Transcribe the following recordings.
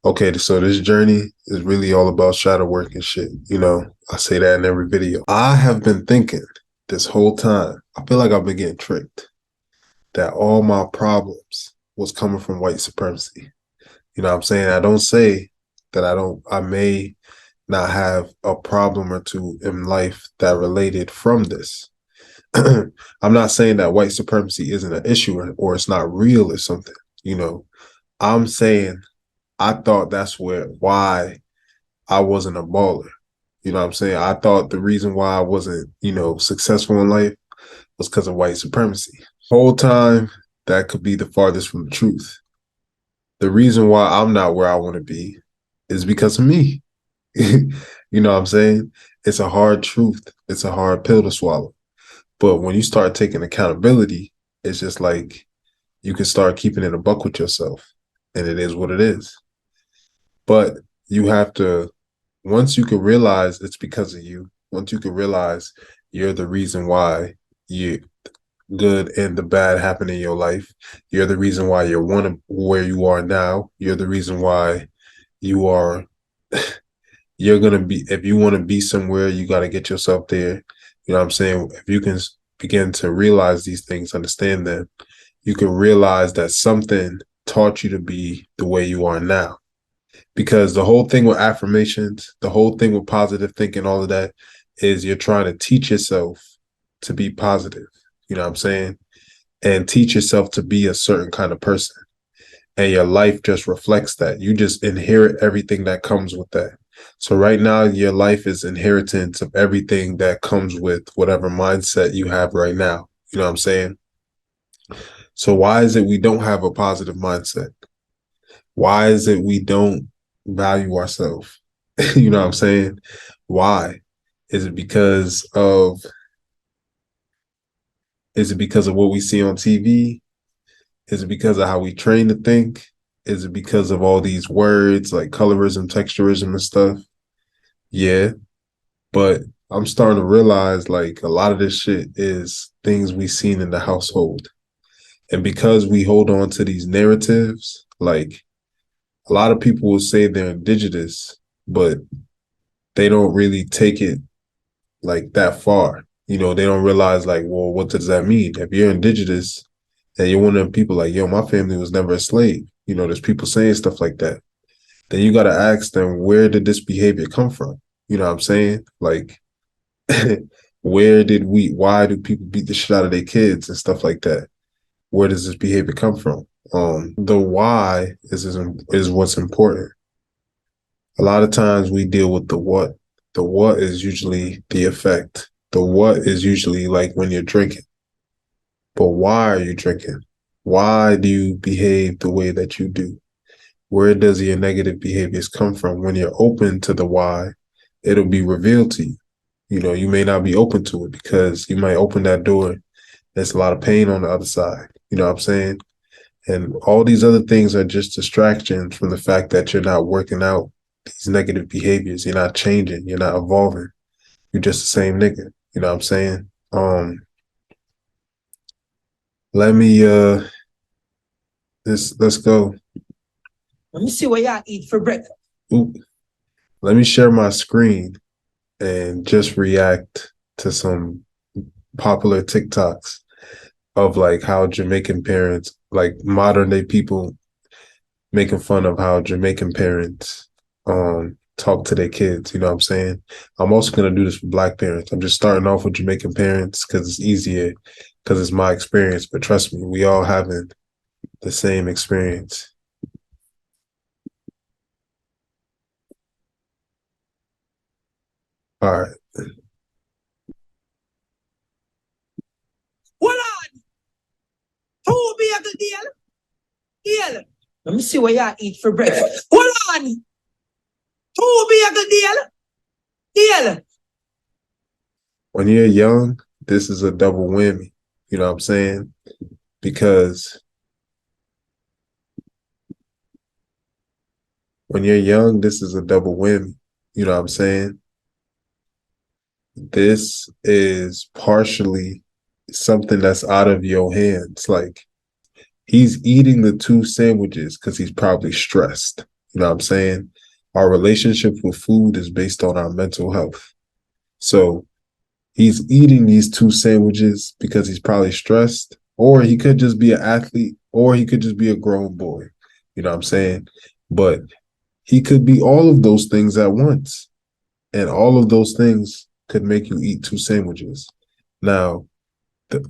Okay, so this journey is really all about shadow work and shit. I say that in every video. I have been thinking this whole time, I feel like I've been getting tricked, that all my problems was coming from white supremacy. You know what I'm saying? I don't say that I may not have a problem or two in life that related from this. I'm not saying that white supremacy isn't an issue or it's not real or something. You know, I'm saying I thought that's why I wasn't a baller. You know what I'm saying? I thought the reason why I wasn't, successful in life was because of white supremacy. Whole time that could be the farthest from the truth. The reason why I'm not where I want to be is because of me. You know what I'm saying? It's a hard truth. It's a hard pill to swallow. But when you start taking accountability, it's just like you can start keeping it a buck with yourself. And it is what it is. But you have to, once you can realize it's because of you, once you can realize you're the reason why you good and the bad happen in your life, you're the reason why you're one of where you are now, you're the reason why you are you're gonna be if you want to be somewhere, you got to get yourself there. You know what I'm saying? If you can begin to realize these things, understand them, you can realize that something taught you to be the way you are now. Because the whole thing with affirmations, the whole thing with positive thinking, all of that is you're trying to teach yourself to be positive. You know what I'm saying? And teach yourself to be a certain kind of person. And your life just reflects that. You just inherit everything that comes with that. So right now, your life is inheritance of everything that comes with whatever mindset you have right now. You know what I'm saying? So why is it we don't have a positive mindset? Why is it we don't value ourselves? You know what I'm saying? Why? Is it because of is it because of what we see on TV? Is it because of how we train to think? Is it because of all these words like colorism, texturism, and stuff? Yeah, but I'm starting to realize like a lot of this shit is things we seen in the household. And because we hold on to these narratives, like a lot of people will say they're indigenous, but they don't really take it like that far. They don't realize like, well, what does that mean? If you're indigenous and you're one of them people like, yo, my family was never a slave. There's people saying stuff like that. Then you got to ask them, where did this behavior come from? You know what I'm saying? Like, why do people beat the shit out of their kids and stuff like that? Where does this behavior come from? The why is what's important. A lot of times we deal with the what. The what is usually the effect. The what is usually like when you're drinking. But why are you drinking? Why do you behave the way that you do? Where does your negative behaviors come from? When you're open to the why, it'll be revealed to you. You may not be open to it because you might open that door. There's a lot of pain on the other side. You know what I'm saying? And all these other things are just distractions from the fact that you're not working out these negative behaviors. You're not changing. You're not evolving. You're just the same nigga. You know what I'm saying? Let me let's go. Let me see what y'all eat for breakfast. Ooh, let me share my screen and just react to some popular TikToks of like how Jamaican parents, like modern day people, making fun of how Jamaican parents talk to their kids. You know what I'm saying? I'm also gonna do this for Black parents. I'm just starting off with Jamaican parents because it's easier, because it's my experience. But trust me, we all having the same experience. All right. Hold on. Who be at the deal? Deal. Let me see what y'all eat for breakfast. Hold on. Who be at the deal? Deal. When you're young, this is a double whammy. You know what I'm saying? Because when you're young, this is a double whammy. You know what I'm saying? This is partially something that's out of your hands. Like he's eating the two sandwiches because he's probably stressed. You know what I'm saying? Our relationship with food is based on our mental health. So he's eating these 2 sandwiches because he's probably stressed, or he could just be an athlete, or he could just be a grown boy. You know what I'm saying? But he could be all of those things at once. And all of those things could make you eat 2 sandwiches. Now,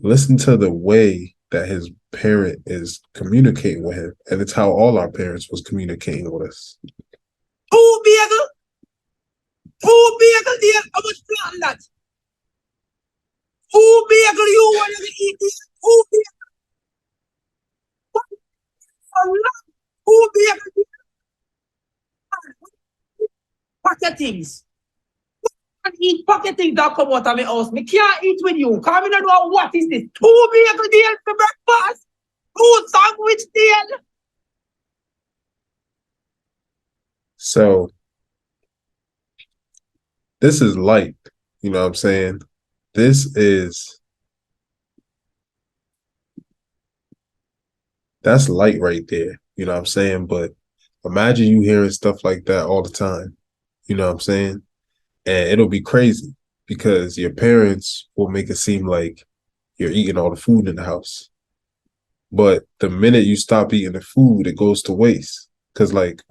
listen to the way that his parent is communicating with him. And it's how all our parents was communicating with us. 2 bagel? 2 bagel there? How much flat that? 2 bagel you want to eat this? 2 bagel? 2 bagel? Packet things. I eat packet things that come out of my house. Me can't eat with you. Because I don't know what is this. 2 bagel deal for breakfast. 2 sandwich deal. So this is light. You know what I'm saying? That's light right there. You know what I'm saying? But imagine you hearing stuff like that all the time. You know what I'm saying? And it'll be crazy because your parents will make it seem like you're eating all the food in the house. But the minute you stop eating the food, it goes to waste. Cause like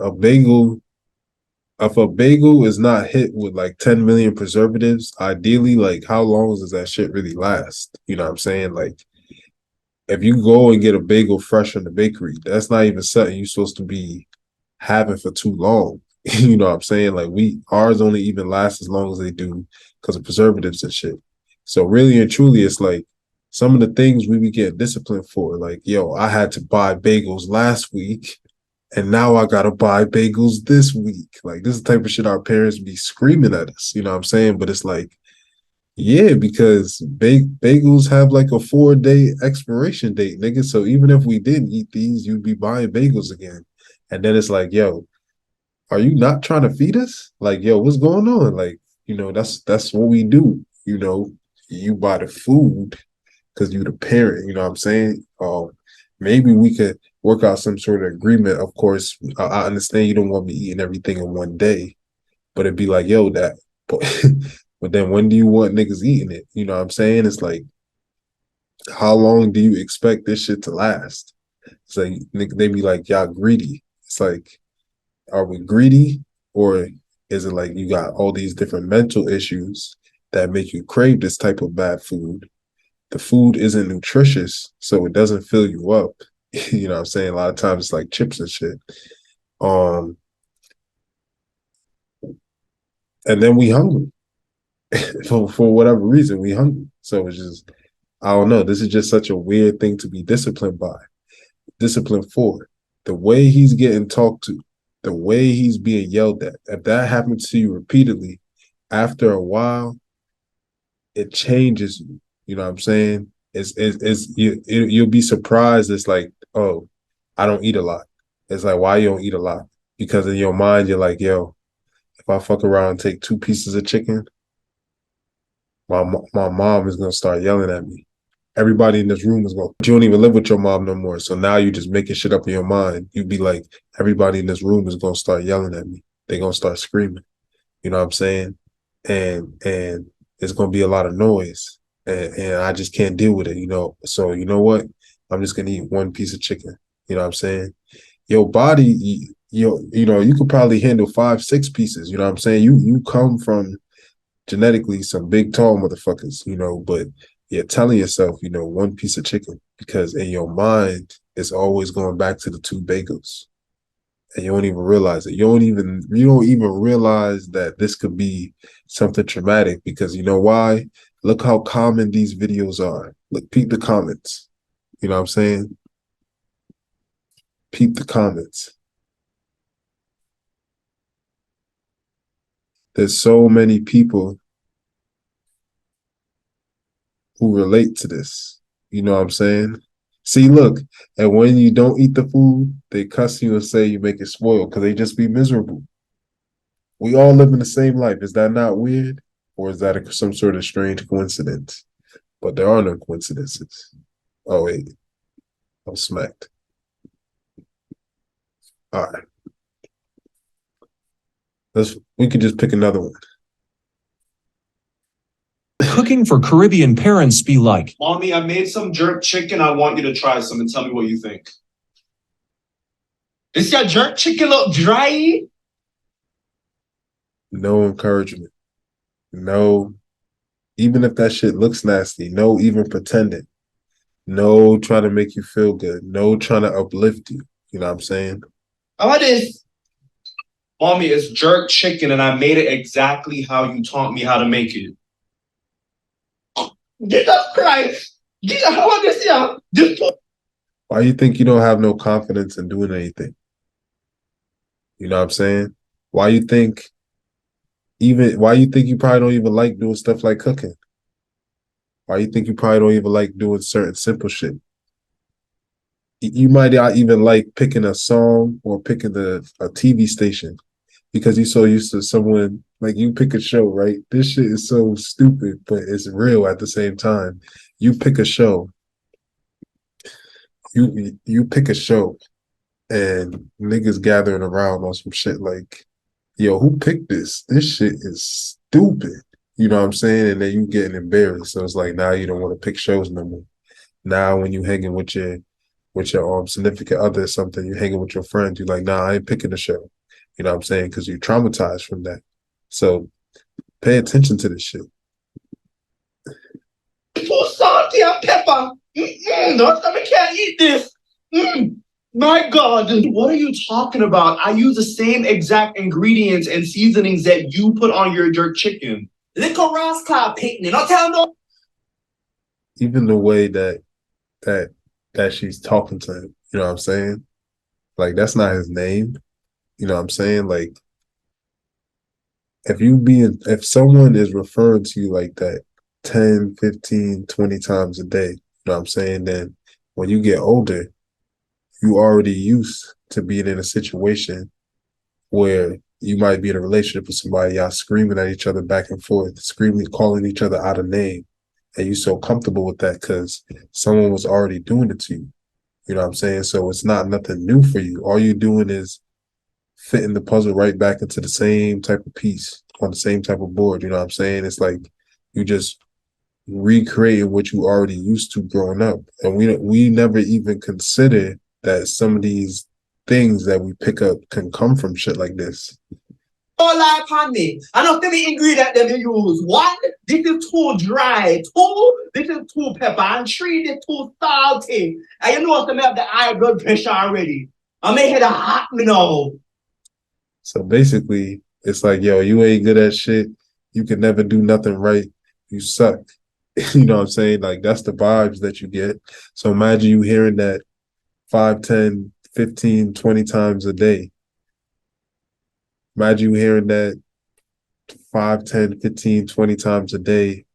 if a bagel is not hit with like 10 million preservatives, ideally, like how long does that shit really last? You know what I'm saying? Like if you go and get a bagel fresh from the bakery, that's not even something you're supposed to be having for too long. You know what I'm saying? Like ours only even last as long as they do because of preservatives and shit. So really and truly, it's like some of the things we be getting disciplined for. Like, yo, I had to buy bagels last week, and now I gotta buy bagels this week. Like this is the type of shit our parents be screaming at us. You know what I'm saying? But it's like, yeah, because bagels have like a 4-day expiration date, nigga. So even if we didn't eat these, you'd be buying bagels again. And then it's like, yo, are you not trying to feed us? Like, yo, what's going on? Like, that's what we do. You buy the food because you the parent. You know what I'm saying? Maybe we could work out some sort of agreement. Of course, I understand you don't want me eating everything in one day, but it'd be like, yo, but, but then when do you want niggas eating it? You know what I'm saying? It's like, how long do you expect this shit to last? It's like, they be like, y'all greedy. It's like, are we greedy, or is it like you got all these different mental issues that make you crave this type of bad food? The food isn't nutritious, so it doesn't fill you up. You know what I'm saying? A lot of times it's like chips and shit. And then we hungry. For whatever reason, we hungry. So it's just, I don't know. This is just such a weird thing to be disciplined for. The way he's getting talked to, the way he's being yelled at. If that happens to you repeatedly, after a while, it changes you. You know what I'm saying? You'll be surprised. It's like, oh, I don't eat a lot. It's like, why you don't eat a lot? Because in your mind, you're like, yo, if I fuck around and take 2 pieces of chicken, my mom is gonna start yelling at me. Everybody in this room is going, you don't even live with your mom no more. So now you just making shit up in your mind. You'd be like, everybody in this room is going to start yelling at me. They're going to start screaming. You know what I'm saying? And it's going to be a lot of noise. And I just can't deal with it, you know? So you know what? I'm just going to eat 1 piece of chicken. You know what I'm saying? Your body, you could probably handle 5, 6 pieces. You know what I'm saying? You come from genetically some big, tall motherfuckers, but you're telling yourself, 1 piece of chicken, because in your mind, it's always going back to the 2 bagels. And you don't even realize it. You don't even realize that this could be something traumatic, because you know why? Look how common these videos are. Look, peep the comments. You know what I'm saying? Peep the comments. There's so many people who relate to this. You know what I'm saying? See, look, and when you don't eat the food, they cuss you and say you make it spoiled because they just be miserable. We all live in the same life. Is that not weird? Or is that some sort of strange coincidence? But there are no coincidences. Oh, wait. I'm smacked. All right. We could just pick another one. Cooking for Caribbean parents be like. Mommy, I made some jerk chicken. I want you to try some and tell me what you think. Is your jerk chicken look dry? No encouragement. No, even if that shit looks nasty, no even pretending. No trying to make you feel good. No trying to uplift you. You know what I'm saying? How about this? Mommy, it's jerk chicken and I made it exactly how you taught me how to make it. Jesus Christ! Jesus, how about this here? Why you think you don't have no confidence in doing anything? You know what I'm saying? Why you think you probably don't even like doing stuff like cooking? Why you think you probably don't even like doing certain simple shit? You might not even like picking a song or picking a TV station because you're so used to someone, like you pick a show, right? This shit is so stupid, but it's real at the same time. You pick a show. You pick a show and niggas gathering around on some shit like, yo, who picked this? This shit is stupid. You know what I'm saying? And then you getting embarrassed. So it's like now you don't want to pick shows no more. Now when you hanging with your significant other or something, you're hanging with your friends, you're like, nah, I ain't picking the show. You know what I'm saying? Because you're traumatized from that. So pay attention to this shit. Too salty and pepper. I can't eat this. My God, what are you talking about? I use the same exact ingredients and seasonings that you put on your jerk chicken. Little rascal picnic. Not tell no. Even the way that she's talking to him, you know what I'm saying? Like that's not his name. You know what I'm saying? Like if someone is referring to you like that 10, 15, 20 times a day, you know what I'm saying? Then when you get older, you already used to being in a situation where you might be in a relationship with somebody, y'all screaming at each other back and forth, screaming, calling each other out of name. And you so comfortable with that because someone was already doing it to you. You know what I'm saying? So it's not nothing new for you. All you're doing is fitting the puzzle right back into the same type of piece on the same type of board. You know what I'm saying? It's like you just recreating what you already used to growing up. And we never even consider that some of these things that we pick up can come from shit like this. All lie upon me. I know the ingredient that they use. One, this is too dry. Two, this is too pepper. And three, this is too salty. And you know what? I have the high blood pressure already. I make it hot me now. So basically, it's like, yo, you ain't good at shit. You can never do nothing right. You suck. You know what I'm saying? Like, that's the vibes that you get. So imagine you hearing that 5, 10, 15, 20 times a day. Imagine you hearing that 5, 10, 15, 20 times a day,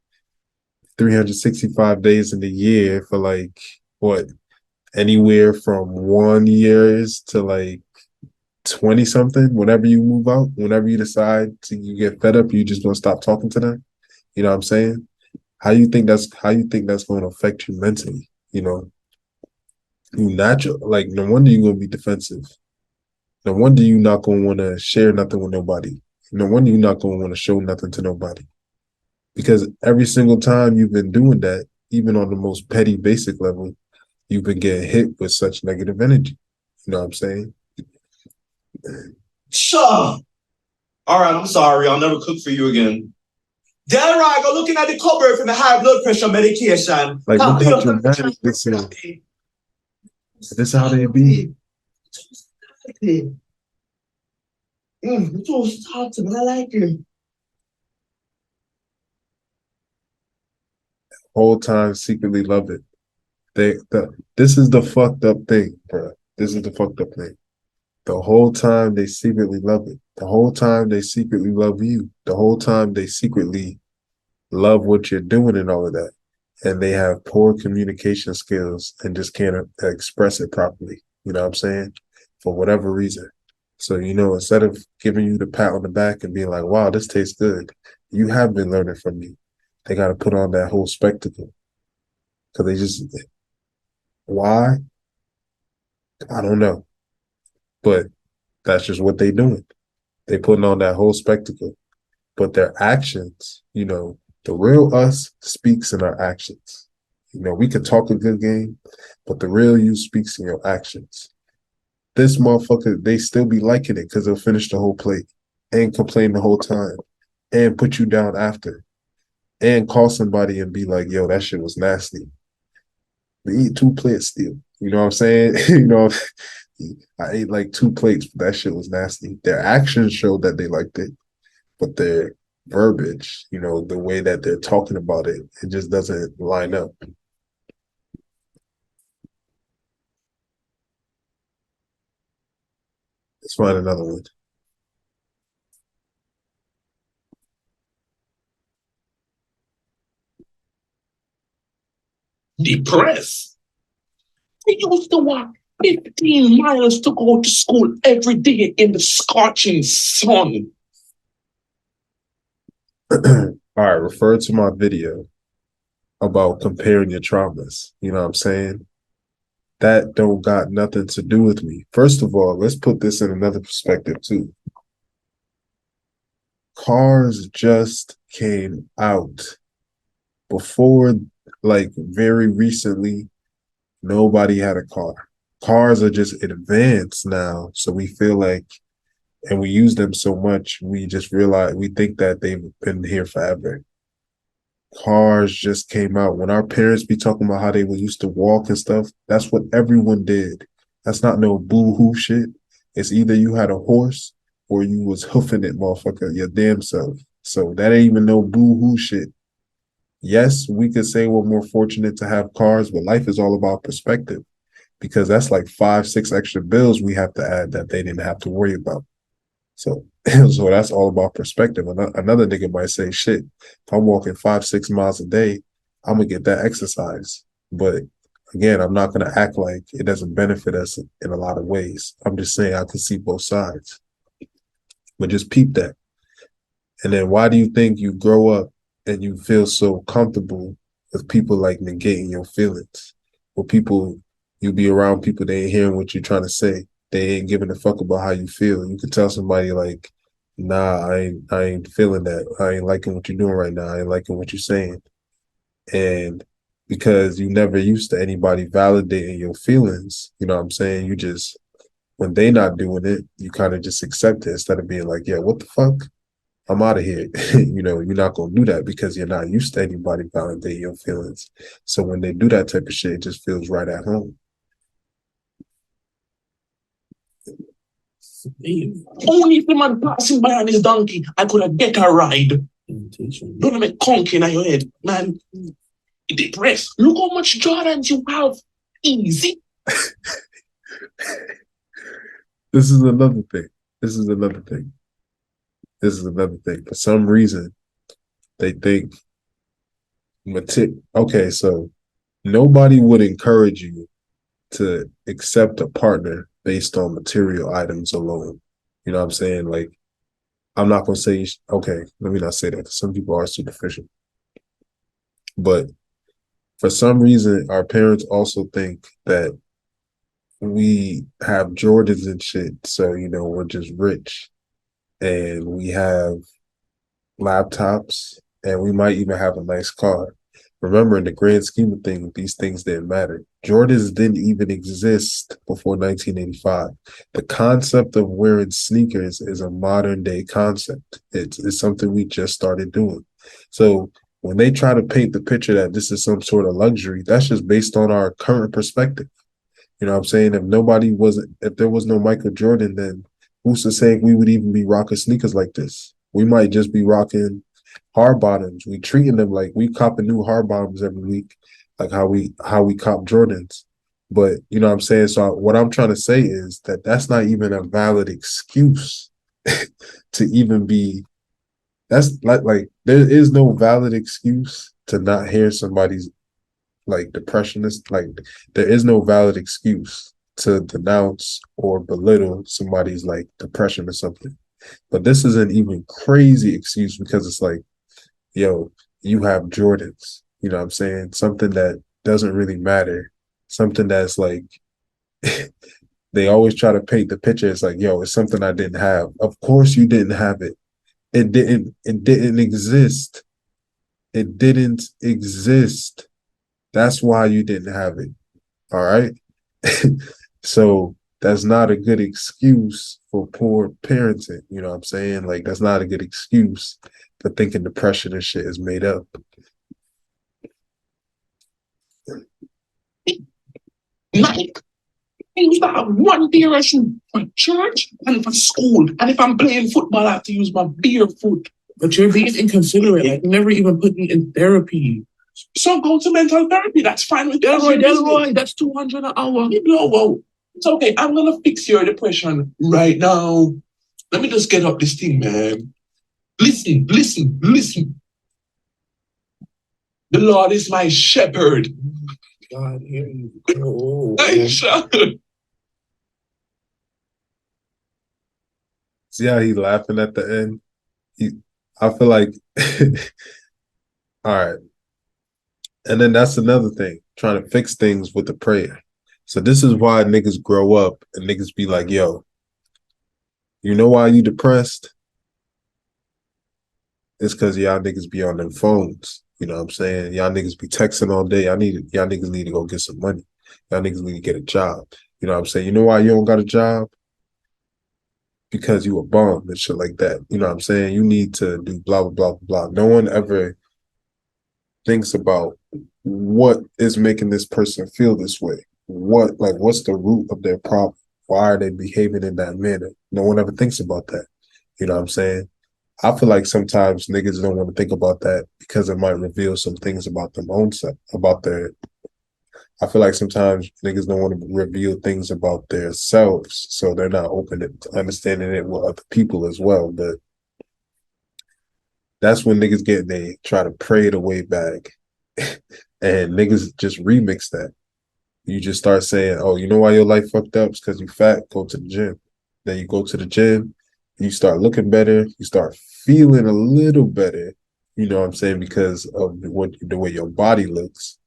365 days in the year for like, what, anywhere from 1 years to like 20 something. Whenever you move out, whenever you decide you get fed up, you just gonna stop talking to them. You know what I'm saying? How you think that's going to affect you mentally? You know, you natural, like no wonder you're gonna be defensive. No wonder you're not gonna want to share nothing with nobody. No wonder you're not gonna want to show nothing to nobody. Because every single time you've been doing that, even on the most petty basic level, you've been getting hit with such negative energy. You know what I'm saying? Sure. All right, I'm sorry. I'll never cook for you again. Then right, go looking at the cupboard for the high blood pressure medication. Like, look how dramatic this is. This is how they be. Too salty, but I like it. Whole time secretly love it. This is the fucked up thing, bro. This is the fucked up thing. The whole time they secretly love it. The whole time they secretly love you. The whole time they secretly love what you're doing and all of that. And they have poor communication skills and just can't express it properly. You know what I'm saying? For whatever reason. So, you know, instead of giving you the pat on the back and being like, wow, this tastes good, you have been learning from me. They got to put on that whole spectacle. Because they just, why? I don't know. But that's just what they doing. They putting on that whole spectacle. But their actions, the real us speaks in our actions. We could talk a good game, but the real you speaks in your actions. This motherfucker, they still be liking it because they'll finish the whole plate and complain the whole time and put you down after and call somebody and be like, yo, that shit was nasty. They eat 2 plates still. You know what I'm saying? I ate like 2 plates, but that shit was nasty. Their actions showed that they liked it, but their verbiage, the way that they're talking about it, it just doesn't line up. Let's find another one. Depressed. I used to walk 15 miles to go to school every day in the scorching sun. All right, refer to my video about comparing your traumas. You know what I'm saying? That don't got nothing to do with me. First of all, let's put this in another perspective too. Cars just came out. Before, like very recently, nobody had a car. Cars are just advanced now. So we feel like, and we use them so much, we just realize, we think that they've been here forever. Cars just came out. When our parents be talking about how they were used to walk and stuff, that's what everyone did. That's not no boo-hoo shit. It's either you had a horse or you was hoofing it, motherfucker, your damn self. So that ain't even no boo-hoo shit. Yes, we could say we're more fortunate to have cars, but life is all about perspective, because that's like 5-6 extra bills we have to add that they didn't have to worry about. So that's all about perspective. Another nigga might say, shit, if I'm walking 5-6 miles a day, I'm gonna get that exercise. But again, I'm not gonna act like it doesn't benefit us in a lot of ways. I'm just saying I can see both sides. But just peep that. And then why do you think you grow up and you feel so comfortable with people like negating your feelings? Or people, you be around people, they ain't hearing what you're trying to say. They ain't giving a fuck about how you feel. You could tell somebody like, nah, I ain't feeling that. I ain't liking what you're doing right now. I ain't liking what you're saying. And because you never used to anybody validating your feelings, you know what I'm saying? You just, when they not doing it, you kind of just accept it instead of being like, yeah, what the fuck? I'm out of here. You're not going to do that because you're not used to anybody validating your feelings. So when they do that type of shit, it just feels right at home. Only if the man passing by on his donkey, I could have get a ride. Don't make conking in your head, man. Depressed. Look how much Jordans you have. Easy. This is another thing. For some reason, they think, okay, so nobody would encourage you to accept a partner based on material items alone. You know what I'm saying? Like, I'm not going to say, okay, let me not say that, because some people are superficial. But for some reason, our parents also think that we have Jordans and shit, so, we're just rich. And we have laptops, and we might even have a nice car. Remember, in the grand scheme of things, these things didn't matter. Jordans didn't even exist before 1985. The concept of wearing sneakers is a modern day concept. It's something we just started doing. So when they try to paint the picture that this is some sort of luxury, that's just based on our current perspective. You know what I'm saying? If there was no Michael Jordan, then who's to say we would even be rocking sneakers like this? We might just be rocking hard bottoms. We treating them like we copping new hard bottoms every week, like how we cop Jordans. But you know what I'm saying? So what I'm trying to say is that that's not even a valid excuse to even be. That's like there is no valid excuse to not hear somebody's like depressionist. Like there is no valid excuse to denounce or belittle somebody's like depression or something. But this is an even crazy excuse because it's like, yo, you have Jordans, you know what I'm saying? Something that doesn't really matter. Something that's like they always try to paint the picture. It's like, yo, it's something I didn't have. Of course you didn't have it. It didn't exist. It didn't exist. That's why you didn't have it. All right. So that's not a good excuse for poor parenting. You know what I'm saying? Like, that's not a good excuse for thinking depression and shit is made up. Like, I used to have one pair of shoes for church and for school. And if I'm playing football, I have to use my barefoot. But you're being inconsiderate. Like, never even put me in therapy. So go to mental therapy. That's fine with Delroy, that's 200 an hour. Whoa. It's okay. I'm gonna fix your depression right now. Let me just get up this thing, man. Listen. The Lord is my shepherd. God, here you go. Aisha. See how he laughing at the end? I feel like, all right. And then that's another thing, trying to fix things with the prayer. So this is why niggas grow up and niggas be like, yo, you know why you depressed? It's because y'all niggas be on them phones. You know what I'm saying? Y'all niggas be texting all day. Y'all niggas need to go get some money. Y'all niggas need to get a job. You know what I'm saying? You know why you don't got a job? Because you a bum and shit like that. You know what I'm saying? You need to do blah, blah, blah, blah. No one ever thinks about what is making this person feel this way. What's the root of their problem? Why are they behaving in that manner? No one ever thinks about that. You know what I'm saying? I feel like sometimes niggas don't want to think about that because it might reveal some things about their own self, I feel like sometimes niggas don't want to reveal things about themselves, so they're not open to understanding it with other people as well. But that's when niggas they try to pray it away back. And niggas just remix that. You just start saying, oh, you know why your life fucked up? It's because you fat, go to the gym. Then you go to the gym, you start looking better, you start feeling a little better, you know what I'm saying, because of the way your body looks.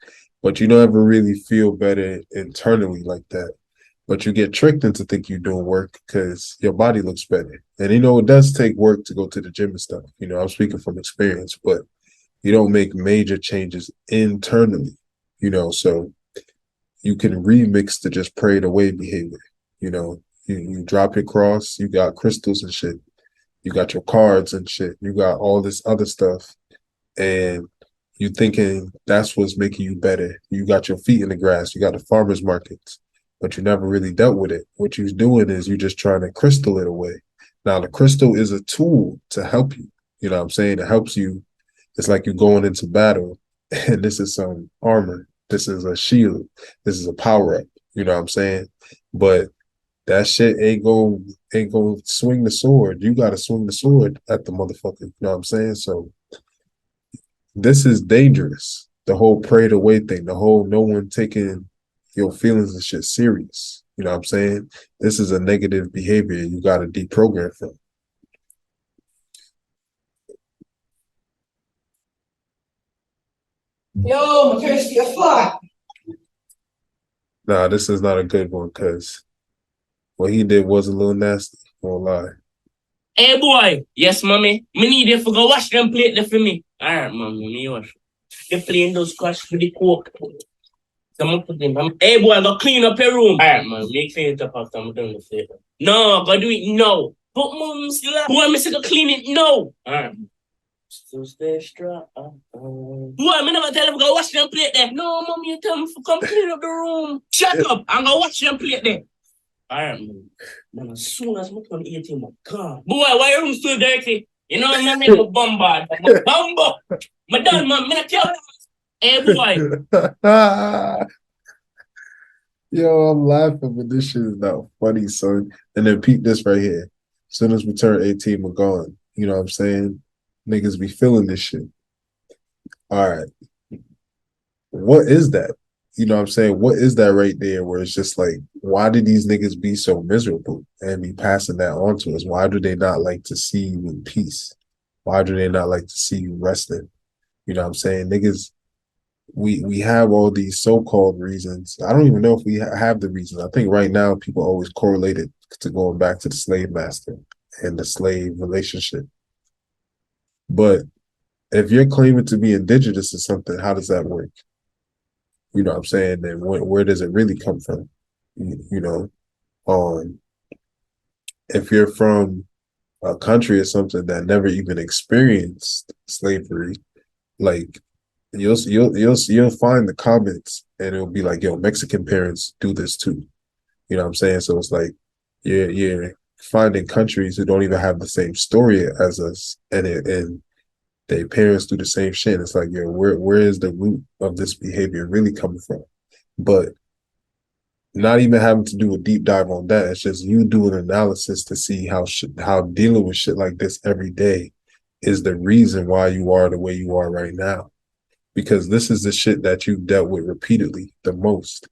But you don't ever really feel better internally like that. But you get tricked into think you're doing work because your body looks better. And you know, it does take work to go to the gym and stuff. You know, I'm speaking from experience, but you don't make major changes internally, you know, so you can remix to just pray it away behavior. You know, you drop your cross, you got crystals and shit. You got your cards and shit. You got all this other stuff. And you thinking that's what's making you better. You got your feet in the grass. You got the farmers markets, but you never really dealt with it. What you're doing is you're just trying to crystal it away. Now, the crystal is a tool to help you. You know what I'm saying? It helps you. It's like you're going into battle, and this is some armor. This is a shield. This is a power-up. You know what I'm saying? But that shit ain't gonna swing the sword. You gotta swing the sword at the motherfucker. You know what I'm saying? So this is dangerous. The whole prayed away thing, the whole no one taking your feelings and shit serious. You know what I'm saying? This is a negative behavior you gotta deprogram from. Yo, I'm thirsty as fuck. Nah, this is not a good one because what he did was a little nasty. Won't lie. Hey boy, yes mommy. Me need you to go wash them plate there for me. Alright, mommy, me wash. You playing those squash for the coke. Someone put them. Hey boy, go clean up your room. Alright, man, me clean it up after I'm done with it. No, go do it now. But mom still boy, me say go clean it now. Alright. Still stay strong. Boy, me never tell him go wash them plate there. No, mommy, you tell me to come clean up the room. Shut up, I'm gonna wash them plate there. Alright, man. Man, as soon as I come 18, my God. Boy, why your room so dirty? You know, my name is Bombard. Bumbo. My dad, man, me not tell you. Hey, boy. Yo, I'm laughing, but this shit is not funny, son. And then peep this right here. As soon as we turn 18, we're gone. You know what I'm saying? Niggas be feeling this shit. All right. What is that? You know what I'm saying? What is that right there where it's just like, why did these niggas be so miserable and be passing that on to us? Why do they not like to see you in peace? Why do they not like to see you resting? You know what I'm saying? Niggas we have all these so-called reasons. I don't even know if we have the reasons. I think right now people always correlate it to going back to the slave master and the slave relationship. But if you're claiming to be indigenous or something, how does that work? You know what I'm saying? And where does it really come from? You know, if you're from a country or something that never even experienced slavery, like you'll find the comments and it'll be like, yo, Mexican parents do this too. You know what I'm saying? So it's like you're finding countries who don't even have the same story as us, and their parents do the same shit. It's like, yo, where is the root of this behavior really coming from? But not even having to do a deep dive on that. It's just you do an analysis to see how dealing with shit like this every day is the reason why you are the way you are right now. Because this is the shit that you've dealt with repeatedly the most.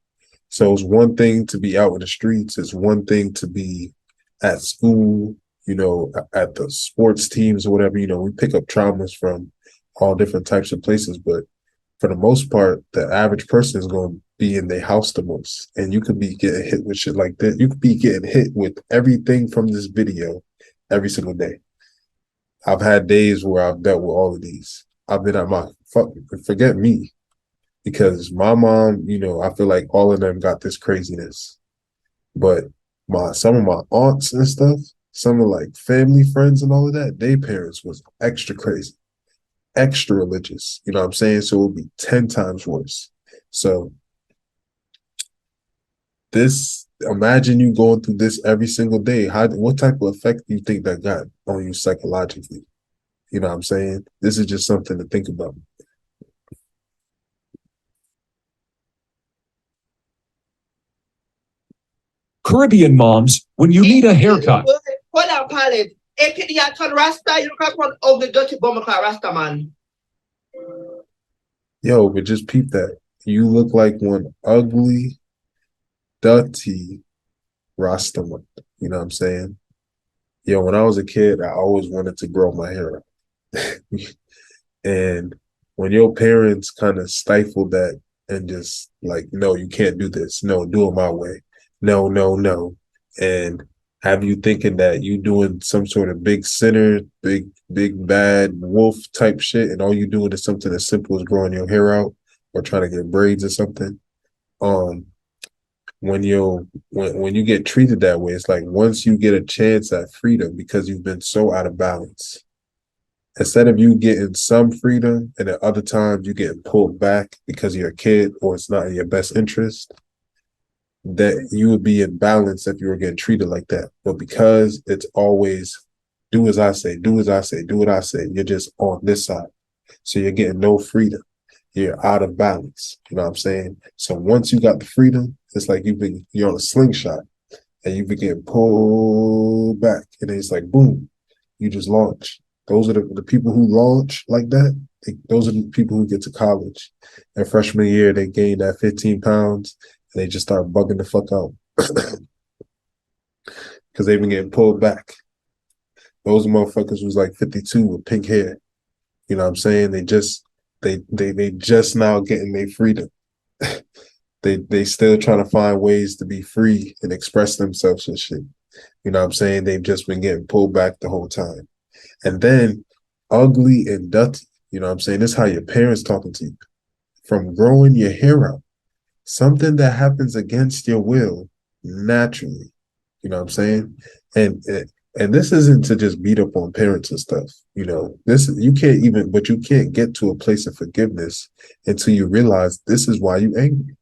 So it's one thing to be out in the streets. It's one thing to be at school, you know, at the sports teams or whatever. You know, we pick up traumas from all different types of places, but for the most part, the average person is going to be in their house the most. And you could be getting hit with shit like that. You could be getting hit with everything from this video every single day. I've had days where I've dealt with all of these. I've been at my forget me, because my mom, you know, I feel like all of them got this craziness. But some of my aunts and stuff, some of like family friends and all of that, their parents was extra crazy, extra religious. You know what I'm saying? So it would be 10 times worse. So imagine you going through this every single day. What type of effect do you think that got on you psychologically? You know what I'm saying? This is just something to think about. Caribbean moms, when you need a haircut, Hold on, Pilot. Hey, pediatric Rasta, you look like one ugly, dirty bum like Rasta man. Yo, but just peep that. You look like one ugly, dirty Rastaman. You know what I'm saying? Yo, when I was a kid, I always wanted to grow my hair out. And when your parents kind of stifle that and just like, no, you can't do this. No, do it my way. No, no, no. And have you thinking that you doing some sort of big sinner, big bad wolf type shit, and all you doing is something as simple as growing your hair out or trying to get braids or something. When you get treated that way, it's like once you get a chance at freedom because you've been so out of balance, instead of you getting some freedom and at other times you getting pulled back because you're a kid or it's not in your best interest, that you would be in balance if you were getting treated like that. But because it's always do as I say, do as I say, do what I say, you're just on this side. So you're getting no freedom. You're out of balance. You know what I'm saying? So once you got the freedom, it's like you're on a slingshot and you begin pulled back. And then it's like, boom, you just launch. Those are the people who launch like that. Those are the people who get to college. And freshman year, they gain that 15 pounds and they just start bugging the fuck out because they've been getting pulled back. Those motherfuckers was like 52 with pink hair. You know what I'm saying? They just now getting their freedom. they still trying to find ways to be free and express themselves and shit. You know what I'm saying? They've just been getting pulled back the whole time. And then ugly and dirty. You know what I'm saying? This is how your parents talking to you. From growing your hair out. Something that happens against your will naturally. You know what I'm saying? And this isn't to just beat up on parents and stuff. You know, you can't get to a place of forgiveness until you realize this is why you angry.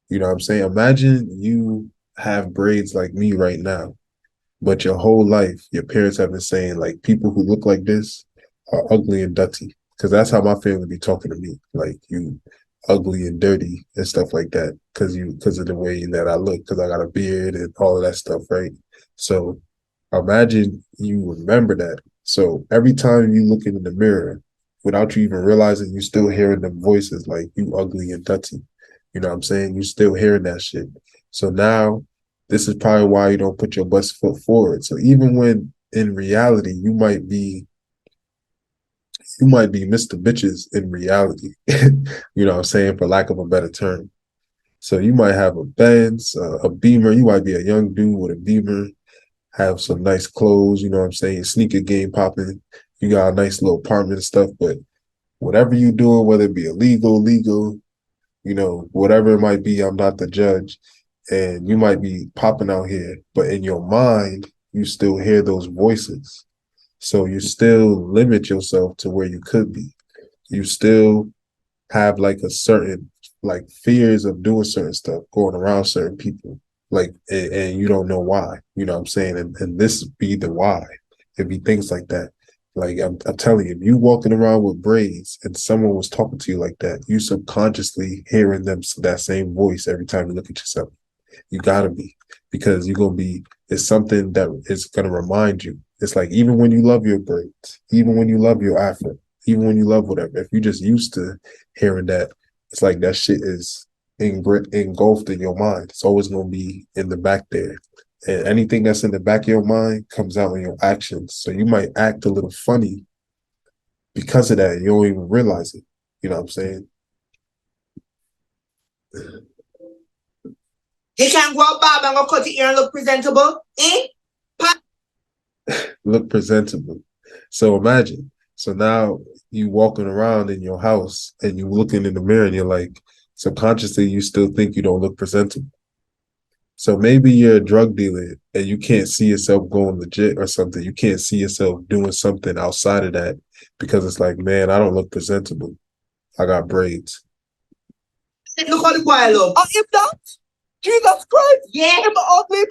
You know what I'm saying? Imagine you have braids like me right now, but your whole life, your parents have been saying like people who look like this are ugly and dirty. Because that's how my family be talking to me. Like you ugly and dirty and stuff like that. Because of the way that I look, because I got a beard and all of that stuff, right? So imagine you remember that. So every time you look in the mirror, without you even realizing, you still hearing them voices like you ugly and dirty. You know what I'm saying? You still hearing that shit. So now this is probably why you don't put your best foot forward. So even when in reality you might be you might be Mr. Bitches in reality. You know what I'm saying, for lack of a better term. So you might have a Benz, a Beamer. You might be a young dude with a Beamer, have some nice clothes, you know what I'm saying, sneaker game popping. You got a nice little apartment and stuff, but whatever you doing, whether it be illegal, legal, you know, whatever it might be, I'm not the judge. And you might be popping out here, but in your mind, you still hear those voices. So you still limit yourself to where you could be. You still have like a certain like fears of doing certain stuff, going around certain people, like, and you don't know why, you know what I'm saying? And this be the why. It'd be things like that. Like I'm telling you, if you walking around with braids and someone was talking to you like that, you subconsciously hearing them that same voice every time you look at yourself. You gotta be, because you're gonna be. It's something that is gonna remind you. It's like even when you love your braids, even when you love your afro, even when you love whatever. If you just used to hearing that, it's like that shit is engulfed in your mind. It's always gonna be in the back there. And anything that's in the back of your mind comes out in your actions. So you might act a little funny because of that. You don't even realize it. You know what I'm saying? You can go barber and go cut it here and look presentable. Eh? Look presentable. So imagine. So now you walking around in your house and you looking in the mirror and you're like, subconsciously you still think you don't look presentable. So maybe you're a drug dealer and you can't see yourself going legit or something. You can't see yourself doing something outside of that because it's like, man, I don't look presentable. I got braids. Look how the boy look. If that, Jesus Christ. Yeah. Him ugly,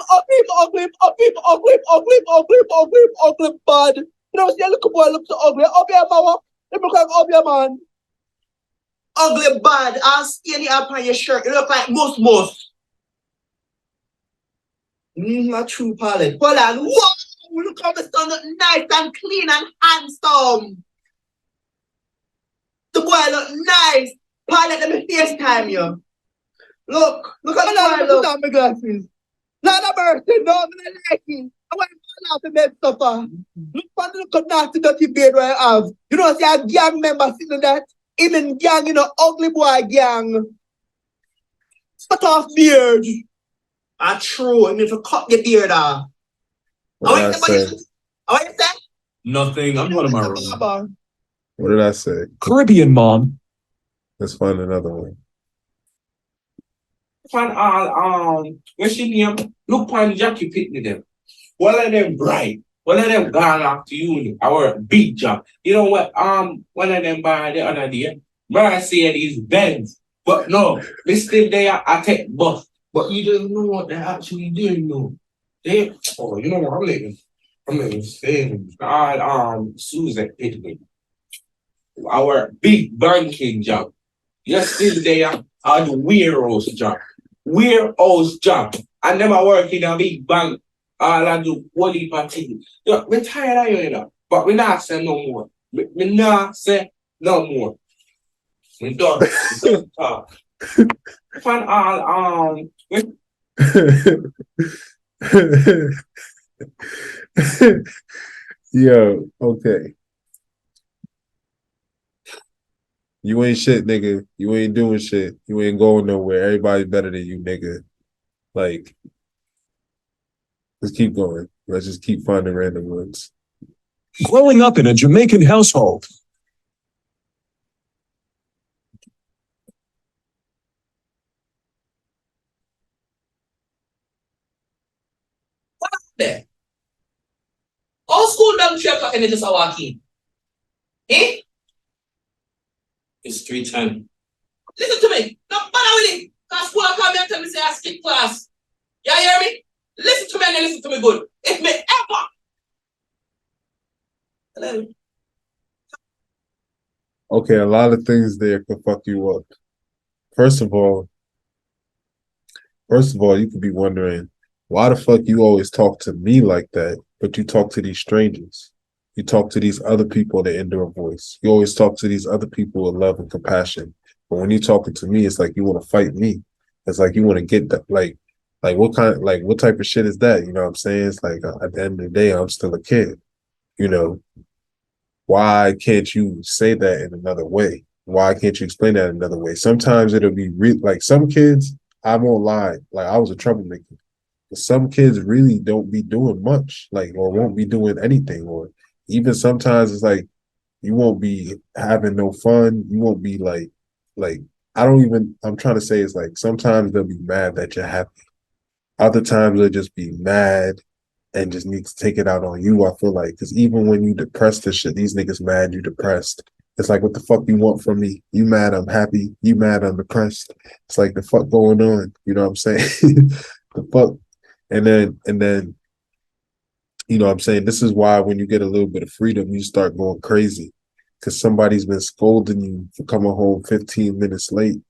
bad. You know, see, look, boy look so ugly. Ugly, mama. Him look like ugly, man. Ugly, bad. I'll stain it up on your shirt. You look like most. My true palette. Hold on. Whoa! Look how the son look nice and clean and handsome. The boy look nice. Palette, let me FaceTime you. Look how the boy look. Put on my glasses. Not a mercy, no, I'm not liking. I want to fall out the bed suffer. Look at the look nasty dirty beard where I have. You know, see a gang member sitting that. Even gang, you know, ugly boy gang. Cut off beard. True. I mean, if you cut the beard off. What did I say? What you say? Nothing. I'm going to my room. What did I say? Caribbean mom. Let's find another one. Fan all when she name look on Jackie Pitney them. One of them bright, one of them gone off to uni, our big job. You know what? One of them by the other day, man said he's Benz. But no, they still there I take bus. But you don't know what they're actually doing no. They you know what I'm letting saying God Susan Pitney. Our big banking job. You're still there on the warehouse job. Warehouse job. I never work in a big bank. All I do one heap of things. We're tired of you know. But we not say no more. We not say no more. We done. We done talk. Fan all Yo, okay. You ain't shit, nigga. You ain't doing shit. You ain't going nowhere. Everybody better than you, nigga. Like, let's keep going. Let's just keep finding random ones. Growing up in a Jamaican household. There. All school done 3 o'clock and they just walk in. Eh? It's 3:10. Listen to me. Don't bother with it. Cause school come here and tell me say I skip class. You hear me? Listen to me and listen to me good. If me ever. Hello. Okay, a lot of things there could fuck you up. First of all, you could be wondering, why the fuck you always talk to me like that, but you talk to these strangers? You talk to these other people in the indoor voice. You always talk to these other people with love and compassion. But when you're talking to me, it's like you want to fight me. It's like you want to get that, like what type of shit is that? You know what I'm saying? It's like at the end of the day, I'm still a kid. You know, why can't you say that in another way? Why can't you explain that in another way? Sometimes it'll be like some kids, I won't lie, like I was a troublemaker. But some kids really don't be doing much, like, or won't be doing anything, or even sometimes it's like you won't be having no fun. You won't be like I don't even. I'm trying to say it's like sometimes they'll be mad that you're happy. Other times they'll just be mad and just need to take it out on you. I feel like because even when you depressed and shit, these niggas mad you depressed. It's like, what the fuck you want from me? You mad I'm happy? You mad I'm depressed? It's like the fuck going on? You know what I'm saying? The fuck, and then you know what I'm saying? This is why when you get a little bit of freedom, you start going crazy because somebody's been scolding you for coming home 15 minutes late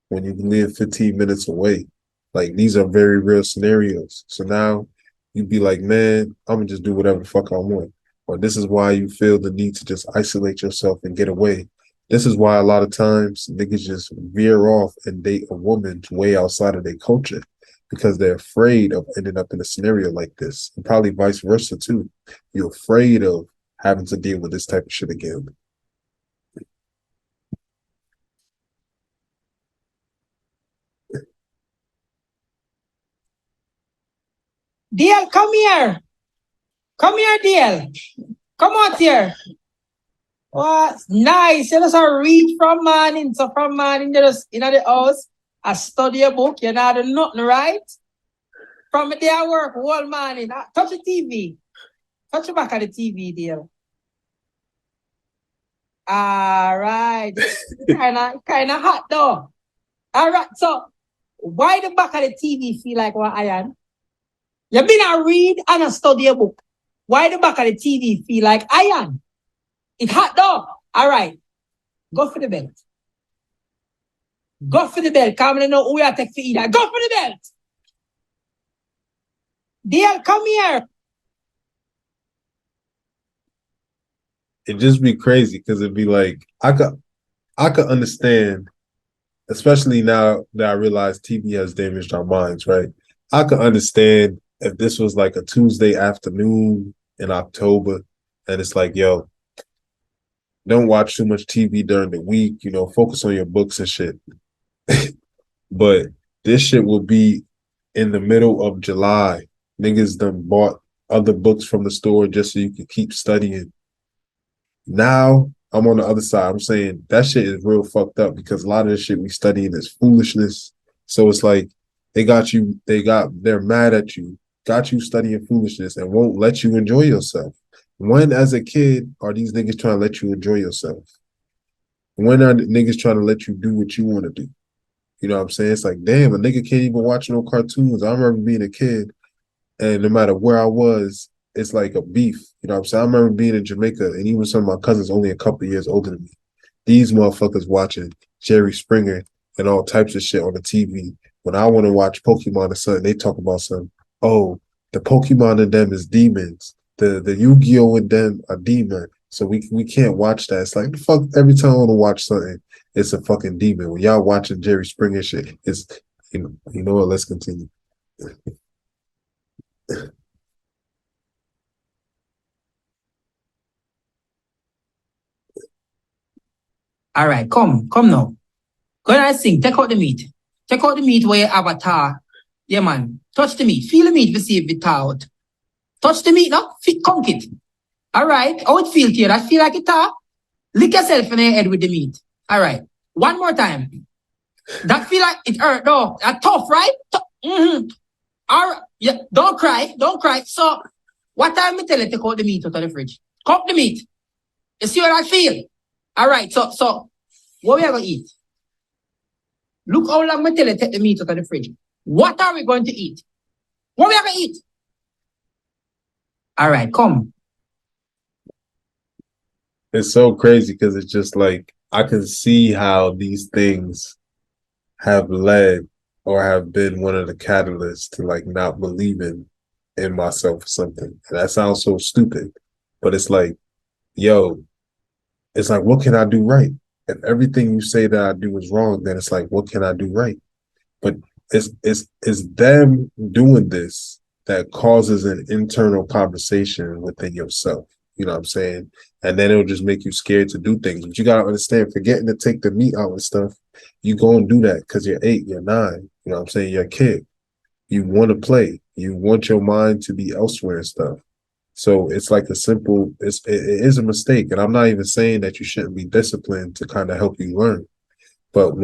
when you live 15 minutes away. Like, these are very real scenarios. So now you be like, man, I'm gonna just do whatever the fuck I want. Or this is why you feel the need to just isolate yourself and get away. This is why a lot of times niggas just veer off and date a woman way outside of their culture because they're afraid of ending up in a scenario like this. And probably vice versa too. You're afraid of having to deal with this type of shit again. DL, come here. Come here, DL. Come out here. What? Nice. You just read from morning. So from morning, you just in the house, I study a book. You're not doing nothing, right? From the day I work, all morning. Touch the TV. Touch the back of the TV, DL. All right. Kind of hot though. All right. So why the back of the TV feel like what iron? You been a read and a study a book. Why the back of the TV feel like iron? It hot though. All right. Go for the belt. Go for the belt. Come and know who you take for either. Go for the belt. DL, come here. It'd just be crazy because it'd be like I could understand, especially now that I realize TV has damaged our minds, right? I could understand if this was like a Tuesday afternoon in October and it's like, yo, don't watch too much TV during the week, you know, focus on your books and shit. But this shit will be in the middle of July. Niggas done bought other books from the store just so you can keep studying. Now I'm on the other side. I'm saying that shit is real fucked up because a lot of the shit we studying is foolishness. So it's like they're mad at you, got you studying foolishness and won't let you enjoy yourself. When as a kid are these niggas trying to let you enjoy yourself? When are niggas trying to let you do what you want to do? You know what I'm saying? It's like, damn, a nigga can't even watch no cartoons. I remember being a kid and no matter where I was, it's like a beef. You know what I'm saying? I remember being in Jamaica and even some of my cousins only a couple of years older than me. These motherfuckers watching Jerry Springer and all types of shit on the TV. When I want to watch Pokemon or something, they talk about something. Oh, the Pokemon in them is demons. The Yu-Gi-Oh! In them are demon. So we can't watch that. It's like, the fuck, every time I want to watch something, it's a fucking demon. When y'all watching Jerry Springer shit, it's, you know what, let's continue. All right, come now. Go ahead and sing. Take out the meat. Take out the meat where your avatar. Yeah, man. Touch the meat. Feel the meat to see if it's out. Touch the meat now. Conk it. All right. How it feel to you? That feel like it tar? Lick yourself in the head with the meat. All right. One more time. That feel like it hurt though. That's tough, right? Mm-hmm. All right. Yeah. Don't cry. Don't cry. So, what time me tell you to take out the meat out of the fridge? Cook the meat. You see what I feel? All right. So, what we are going to eat? Look how long me tell you to take the meat out of the fridge. What are we going to eat? What we are going to eat? All right. Come. It's so crazy because it's just like I can see how these things have led or have been one of the catalysts to like not believing in myself or something. And that sounds so stupid, but it's like, yo, it's like, what can I do right? If everything you say that I do is wrong, then it's like, what can I do right? But it's them doing this that causes an internal conversation within yourself. You know what I'm saying? And then it'll just make you scared to do things. But you gotta understand, forgetting to take the meat out and stuff, you go and do that because you're 8, you're 9. You know what I'm saying? You're a kid. You want to play. You want your mind to be elsewhere and stuff. So it's like it is a mistake. And I'm not even saying that you shouldn't be disciplined to kind of help you learn. But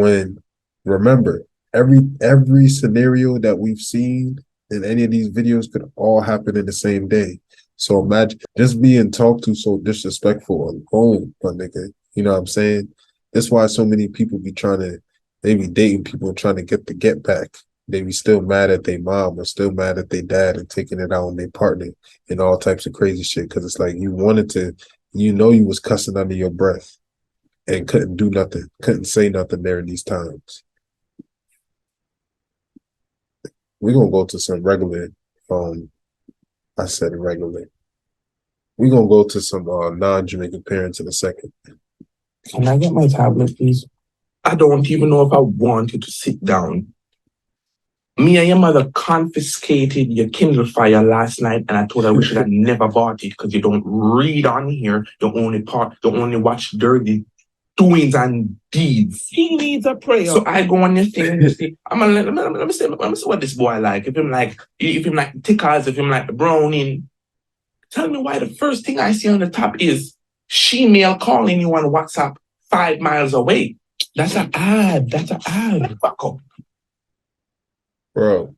remember, every scenario that we've seen in any of these videos could all happen in the same day. So imagine just being talked to so disrespectful alone, my nigga. You know what I'm saying? That's why so many people they be dating people and trying to get the get back. They be still mad at their mom or still mad at their dad and taking it out on their partner and all types of crazy shit. Cause it's like you was cussing under your breath and couldn't do nothing, couldn't say nothing there in these times. We're gonna go to some regular, I said regular. We're gonna go to some non-Jamaican parents in a second. Can I get my tablet, please? I don't even know if I want you to sit down. Me and your mother confiscated your Kindle Fire last night, and I told her we should have never bought it because you don't read on here. You only watch dirty doings and deeds. He needs a prayer. So I go on your thing and you see, let me see what this boy like. If him like tickers, if him like the browning. Tell me why the first thing I see on the top is she-male calling you on WhatsApp 5 miles away. That's an ad. Fuck up. Bro,